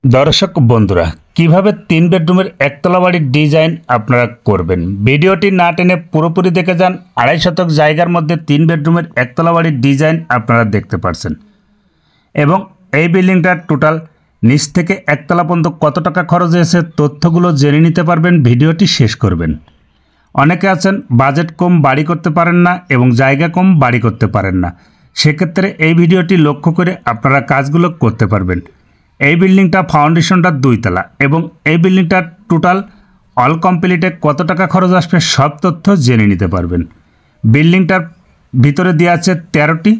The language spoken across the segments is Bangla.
দর্শক বন্ধুরা, কিভাবে 3 বেডরুমের একতলা বাড়ির ডিজাইন আপনারা করবেন, ভিডিওটি না টেনে পুরোপুরি দেখে যান। 2.5 শতক জায়গার মধ্যে 3 বেডরুমের একতলা বাড়ির ডিজাইন আপনারা দেখতে পাচ্ছেন এবং এই বিল্ডিংটার টোটাল নিচ থেকে একতলা পর্যন্ত কত টাকা খরচ হয়েছে তথ্যগুলো জেনে নিতে পারবেন। ভিডিওটি শেষ করবেন। অনেকে আছেন বাজেট কম বাড়ি করতে পারেন না এবং জায়গা কম বাড়ি করতে পারেন না, সেক্ষেত্রে এই ভিডিওটি লক্ষ্য করে আপনারা কাজগুলো করতে পারবেন। এই বিল্ডিংটা ফাউন্ডেশনটা 2 তলা এবং এই বিল্ডিংটার টোটাল অল কমপ্লিটে কত টাকা খরচ আসবে সব তথ্য জেনে নিতে পারবেন। বিল্ডিংটার ভিতরে দেওয়া আছে 13টি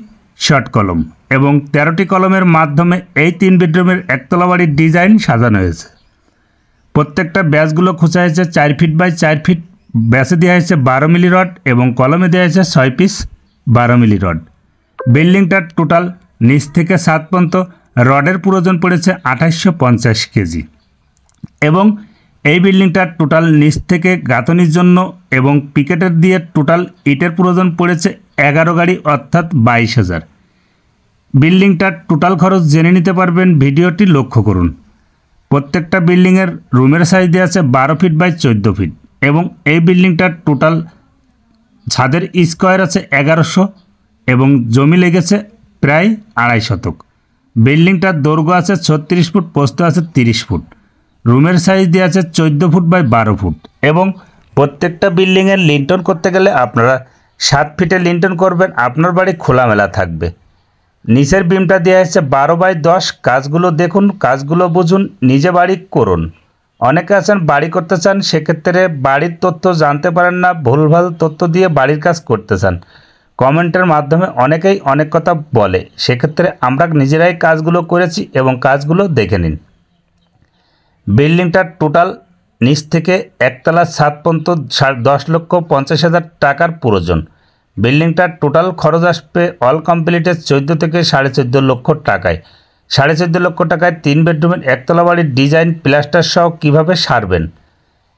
শর্ট কলম এবং 13টি কলমের মাধ্যমে এই 3 বেডরুমের একতলা বাড়ির ডিজাইন সাজানো হয়েছে। প্রত্যেকটা ব্যাসগুলো খোঁচা হয়েছে 4 ফিট বাই 4 ফিট, ব্যাসে দেওয়া হয়েছে 12 মিলি রড এবং কলমে দেওয়া হয়েছে 6 পিস 12 মিলি রড। বিল্ডিংটার টোটাল নিচ থেকে ছাদ পর্যন্ত রডের প্রয়োজন পড়েছে 2850 কেজি এবং এই বিল্ডিংটার টোটাল নিচ থেকে গাঁথনির জন্য এবং পিকেটের দিয়ে টোটাল ইটের প্রয়োজন পড়েছে 11 গাড়ি অর্থাৎ 22,000। বিল্ডিংটার টোটাল খরচ জেনে নিতে পারবেন, ভিডিওটি লক্ষ্য করুন। প্রত্যেকটা বিল্ডিংয়ের রুমের সাইজ দেওয়া আছে 12 ফিট বাই 14 ফিট এবং এই বিল্ডিংটার টোটাল ছাদের স্কোয়ার আছে 1100 এবং জমি লেগেছে প্রায় 2.5 শতক। বিল্ডিংটার দৈর্ঘ্য আছে 36 ফুট, প্রস্থ আছে 30 ফুট। রুমের সাইজ দেওয়া আছে 14 ফুট বাই 12 ফুট এবং প্রত্যেকটা বিল্ডিংয়ের লিন্টন করতে গেলে আপনারা 7 ফিটে লিন্টন করবেন, আপনার বাড়ি খোলামেলা থাকবে। নিচের বিমটা দেওয়া আছে 12 বাই 10। কাজগুলো দেখুন, কাজগুলো বুঝুন, নিজে বাড়ি করুন। অনেকে আছেন বাড়ি করতে চান, সেক্ষেত্রে বাড়ির তথ্য জানতে পারেন না, ভুলভাল তথ্য দিয়ে বাড়ির কাজ করতে চান। কমেন্টের মাধ্যমে অনেকেই অনেক কথা বলে, সেক্ষেত্রে আমরা নিজেরাই কাজগুলো করেছি এবং কাজগুলো দেখে নিন। বিল্ডিংটার টোটাল নিচ থেকে একতলা ছাদ পর্যন্ত 10,50,000 টাকার প্রয়োজন। বিল্ডিংটার টোটাল খরচ আসবে অল কমপ্লিটে 14 থেকে 14.5 লক্ষ টাকায়। 14.5 লক্ষ টাকায় 3 বেডরুমের একতলা বাড়ির ডিজাইন প্লাস্টার সহ কীভাবে সারবেন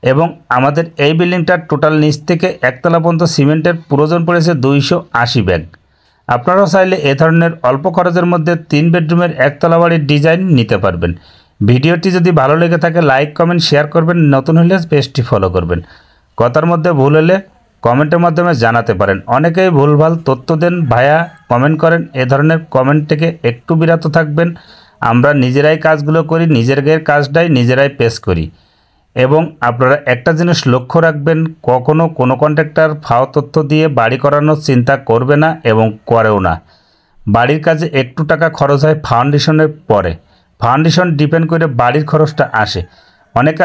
এবং আমাদের এই বিল্ডিংটার টোটাল নিচ থেকে একতলা পর্যন্ত সিমেন্টের প্রয়োজন পড়েছে 280 ব্যাগ। আপনারাও চাইলে এ ধরনের অল্প খরচের মধ্যে 3 বেডরুমের একতলা বাড়ির ডিজাইন নিতে পারবেন। ভিডিওটি যদি ভালো লেগে থাকে লাইক কমেন্ট শেয়ার করবেন, নতুন হলে পেজটি ফলো করবেন। কথার মধ্যে ভুল হলে কমেন্টের মাধ্যমে জানাতে পারেন। অনেকেই ভুলভাল তথ্য দেন, ভাইয়া কমেন্ট করেন, এ ধরনের কমেন্ট থেকে একটু বিরত থাকবেন। আমরা নিজেরাই কাজগুলো করি, নিজেদের কাজটাই নিজেরাই পেশ করি এবং আপনারা একটা জিনিস লক্ষ্য রাখবেন, কখনও কোনো কন্ট্রাক্টর ফাও তথ্য দিয়ে বাড়ি করানোর চিন্তা করবে না এবং করেও না। বাড়ির কাজে একটু টাকা খরচ হয় ফাউন্ডেশনের পরে, ফাউন্ডেশন ডিপেন্ড করে বাড়ির খরচটা আসে। অনেকে